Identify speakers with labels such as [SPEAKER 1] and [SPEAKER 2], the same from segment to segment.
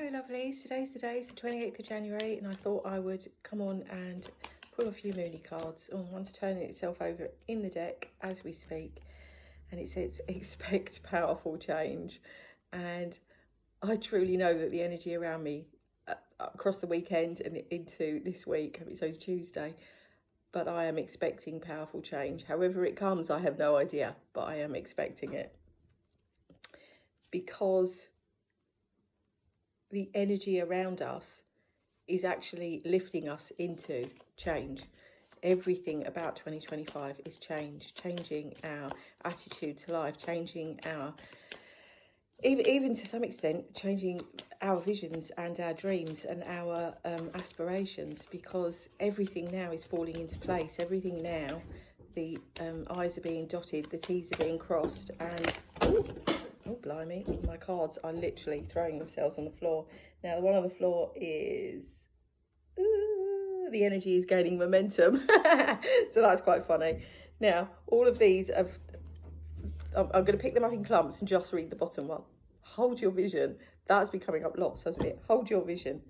[SPEAKER 1] Hello lovelies, today's the day, it's the 28th of January, and I thought I would come on and pull a few Moony cards. One's turning itself over in the deck as we speak, and it says expect powerful change. And I truly know that the energy around me across the weekend and into this week, it's only Tuesday, but I am expecting powerful change. However it comes, I have no idea, but I am expecting it. Because the energy around us is actually lifting us into change. Everything about 2025 is change, changing our attitude to life, changing our, even to some extent, changing our visions and our dreams and our aspirations, because everything now is falling into place. Everything now, the I's are being dotted, the T's are being crossed, and oh, blimey, my cards are literally throwing themselves on the floor. Now, the one on the floor is, the energy is gaining momentum. So that's quite funny. Now, all of these, I'm going to pick them up in clumps and just read the bottom one. Hold your vision. That's been coming up lots, hasn't it? Hold your vision.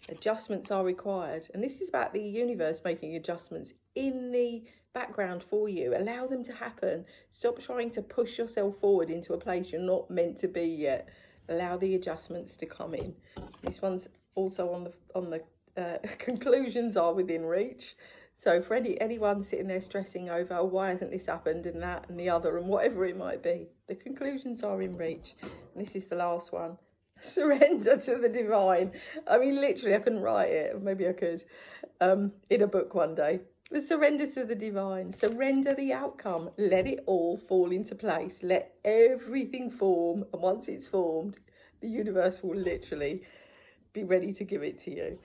[SPEAKER 1] Adjustments are required. And this is about the universe making adjustments in the background for you. Allow them to happen. Stop trying to push yourself forward into a place you're not meant to be yet. Allow the adjustments to come in. This one's also on the conclusions are within reach. So for anyone sitting there stressing over, oh, why hasn't this happened, and that and the other and whatever it might be, the conclusions are in reach. And this is the last one. Surrender to the divine. I mean, literally, I couldn't write it. Maybe I could in a book one day. But surrender to the divine. Surrender the outcome. Let it all fall into place. Let everything form. And once it's formed, the universe will literally be ready to give it to you.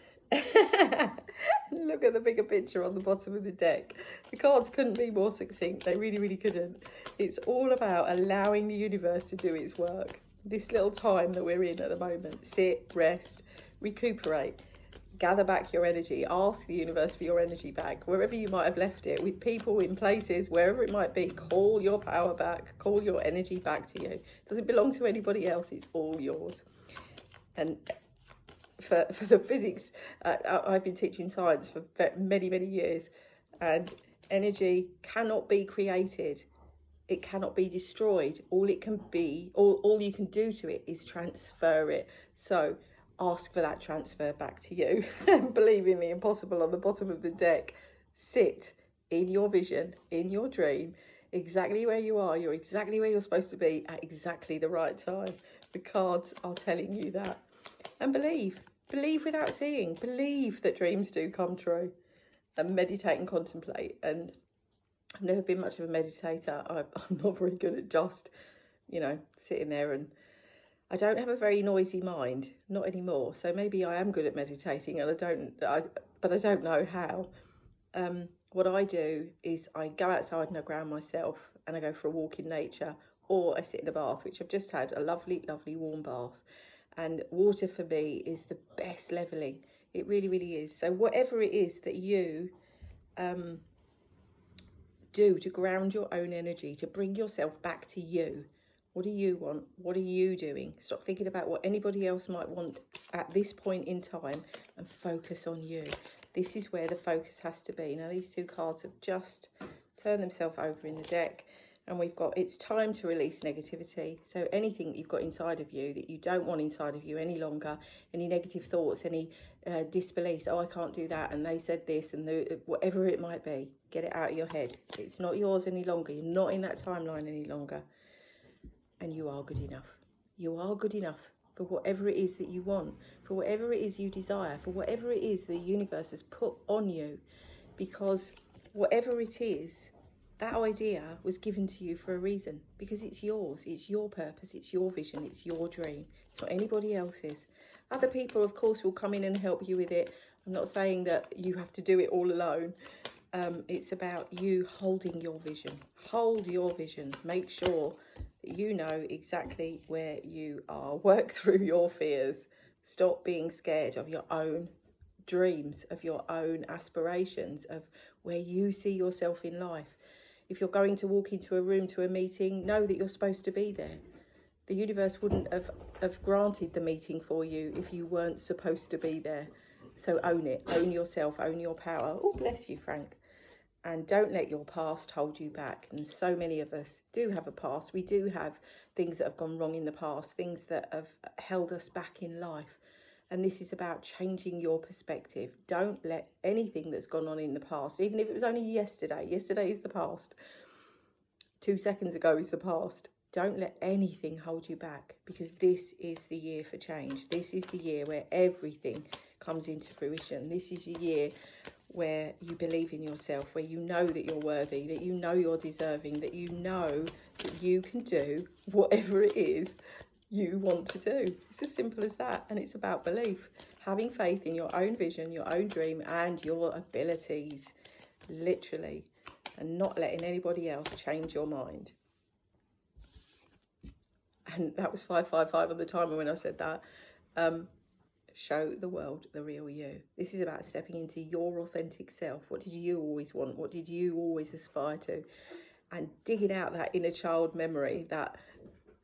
[SPEAKER 1] Look at the bigger picture on the bottom of the deck. The cards couldn't be more succinct. They really, really couldn't. It's all about allowing the universe to do its work. This little time that we're in at the moment. Sit, rest, recuperate, gather back your energy. Ask the universe for your energy back, wherever you might have left it, with people, in places, wherever it might be. Call your power back, call your energy back to you. It doesn't belong to anybody else, it's all yours. And for the physics, I've been teaching science for many, many years, and energy cannot be created. It cannot be destroyed. All it can be, all you can do to it is transfer it. So ask for that transfer back to you. Believe in the impossible on the bottom of the deck. Sit in your vision, in your dream, exactly where you are. You're exactly where you're supposed to be at exactly the right time. The cards are telling you that. And believe. Believe without seeing. Believe that dreams do come true. And meditate and contemplate. And I've never been much of a meditator. I'm not very good at just, sitting there, and I don't have a very noisy mind, not anymore. So maybe I am good at meditating, and but I don't know how. What I do is I go outside and I ground myself, and I go for a walk in nature, or I sit in a bath, which I've just had, a lovely, lovely warm bath. And water for me is the best levelling. It really, really is. So whatever it is that you do to ground your own energy, to bring yourself back to you. What do you want? What are you doing? Stop thinking about what anybody else might want at this point in time and focus on you. This is where the focus has to be. Now, these two cards have just turned themselves over in the deck, and we've got, it's time to release negativity. So anything that you've got inside of you that you don't want inside of you any longer, any negative thoughts, any disbeliefs, oh, I can't do that, and they said this, and whatever it might be, get it out of your head. It's not yours any longer. You're not in that timeline any longer. And you are good enough. You are good enough for whatever it is that you want, for whatever it is you desire, for whatever it is the universe has put on you. Because whatever it is, that idea was given to you for a reason, because it's yours, it's your purpose, it's your vision, it's your dream. It's not anybody else's. Other people, of course, will come in and help you with it. I'm not saying that you have to do it all alone. It's about you holding your vision. Hold your vision. Make sure that you know exactly where you are. Work through your fears. Stop being scared of your own dreams, of your own aspirations, of where you see yourself in life. If you're going to walk into a room, to a meeting, know that you're supposed to be there. The universe wouldn't have granted the meeting for you if you weren't supposed to be there. So own it, own yourself, own your power. Oh, bless you, Frank. And don't let your past hold you back. And so many of us do have a past. We do have things that have gone wrong in the past, things that have held us back in life. And this is about changing your perspective. Don't let anything that's gone on in the past, even if it was only yesterday is the past. 2 seconds ago is the past. Don't let anything hold you back, because this is the year for change. This is the year where everything comes into fruition. This is your year where you believe in yourself, where you know that you're worthy, that you know you're deserving, that you know that you can do whatever it is you want to do. It's as simple as that. And it's about belief, having faith in your own vision, your own dream, and your abilities, literally, and not letting anybody else change your mind. And that was 555 on the timer when I said that. Show the world the real you. This is about stepping into your authentic self. What did you always want? What did you always aspire to? And digging out that inner child memory that,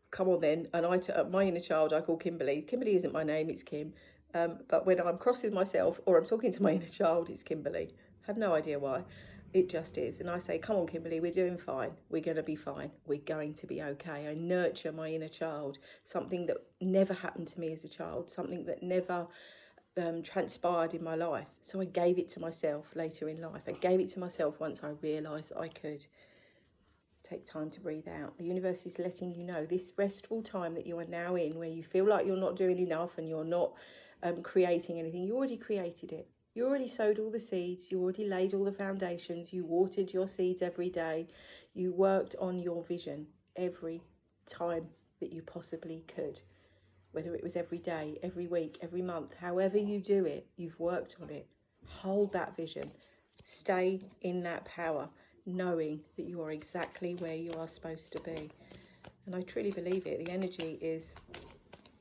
[SPEAKER 1] come on then. And my inner child I call Kimberly. Kimberly isn't my name, it's Kim. But when I'm cross with myself or I'm talking to my inner child, it's Kimberly. I have no idea why. It just is. And I say, come on, Kimberly, we're doing fine. We're going to be fine. We're going to be okay. I nurture my inner child, something that never happened to me as a child, something that never transpired in my life. So I gave it to myself later in life. I gave it to myself once I realised that I could. Take time to breathe out. The universe is letting you know this restful time that you are now in, where you feel like you're not doing enough and you're not creating anything. You already created it. You already sowed all the seeds. You already laid all the foundations. You watered your seeds every day. You worked on your vision every time that you possibly could. Whether it was every day, every week, every month, however you do it, you've worked on it. Hold that vision. Stay in that power, knowing that you are exactly where you are supposed to be. And I truly believe it. The energy is...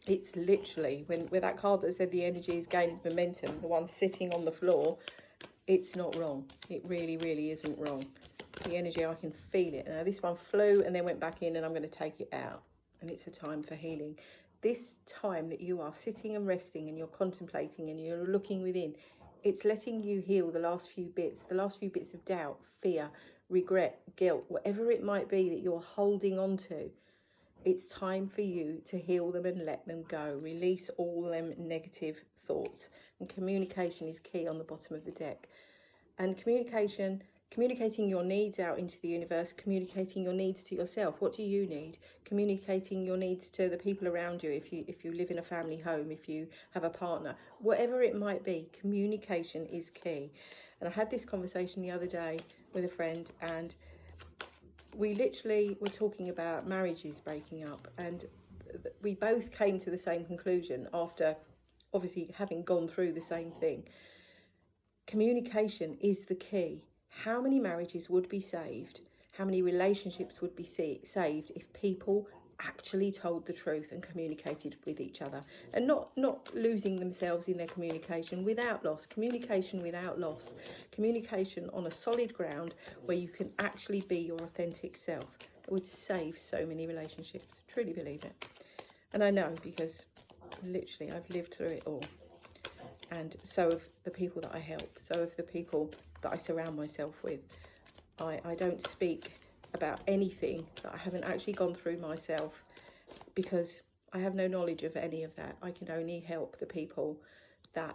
[SPEAKER 1] It's literally, with that card that said the energy is gaining momentum, the one sitting on the floor, it's not wrong. It really, really isn't wrong. The energy, I can feel it. Now, this one flew and then went back in, and I'm going to take it out. And it's a time for healing. This time that you are sitting and resting and you're contemplating and you're looking within, it's letting you heal the last few bits of doubt, fear, regret, guilt, whatever it might be that you're holding on to. It's time for you to heal them and let them go. Release all them negative thoughts. And communication is key on the bottom of the deck. And communicating your needs out into the universe, communicating your needs to yourself. What do you need? Communicating your needs to the people around you. If you live in a family home, if you have a partner, whatever it might be, communication is key. And I had this conversation the other day with a friend, and we literally were talking about marriages breaking up, and we both came to the same conclusion after obviously having gone through the same thing. Communication is the key. How many marriages would be saved? How many relationships would be saved if people actually told the truth and communicated with each other, and not losing themselves in their communication without loss, communication without loss, communication on a solid ground where you can actually be your authentic self. It would save so many relationships. Truly believe it. And I know, because literally I've lived through it all. And so have the people that I help, so have the people that I surround myself with. I don't speak about anything that I haven't actually gone through myself, because I have no knowledge of any of that. I can only help the people that,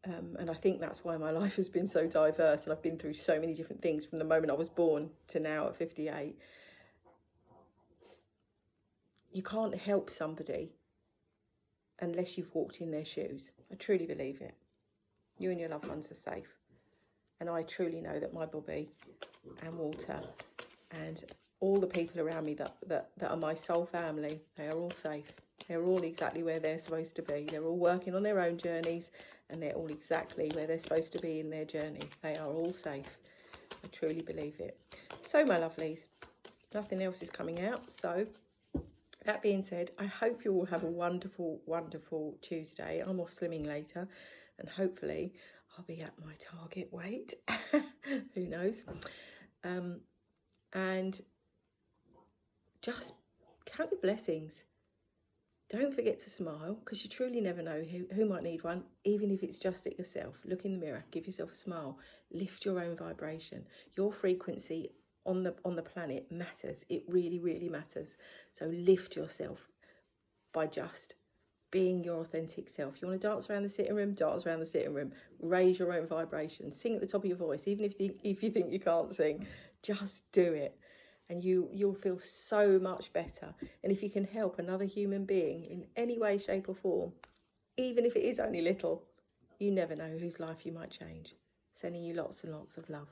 [SPEAKER 1] and I think that's why my life has been so diverse, and I've been through so many different things from the moment I was born to now at 58. You can't help somebody unless you've walked in their shoes. I truly believe it. You and your loved ones are safe. And I truly know that my Bobby and Walter and all the people around me that are my soul family, they are all safe. They're all exactly where they're supposed to be. They're all working on their own journeys, and they're all exactly where they're supposed to be in their journey. They are all safe. I truly believe it. So, my lovelies, nothing else is coming out. So, that being said, I hope you all have a wonderful, wonderful Tuesday. I'm off slimming later, and hopefully I'll be at my target weight. Who knows? And just count your blessings. Don't forget to smile, because you truly never know who might need one, even if it's just at yourself. Look in the mirror, give yourself a smile, lift your own vibration. Your frequency on the planet matters. It really, really matters. So lift yourself by just being your authentic self. You want to dance around the sitting room? Dance around the sitting room. Raise your own vibration. Sing at the top of your voice, even if you think you can't sing. Just do it. And you'll feel so much better. And if you can help another human being in any way, shape or form, even if it is only little, you never know whose life you might change. Sending you lots and lots of love.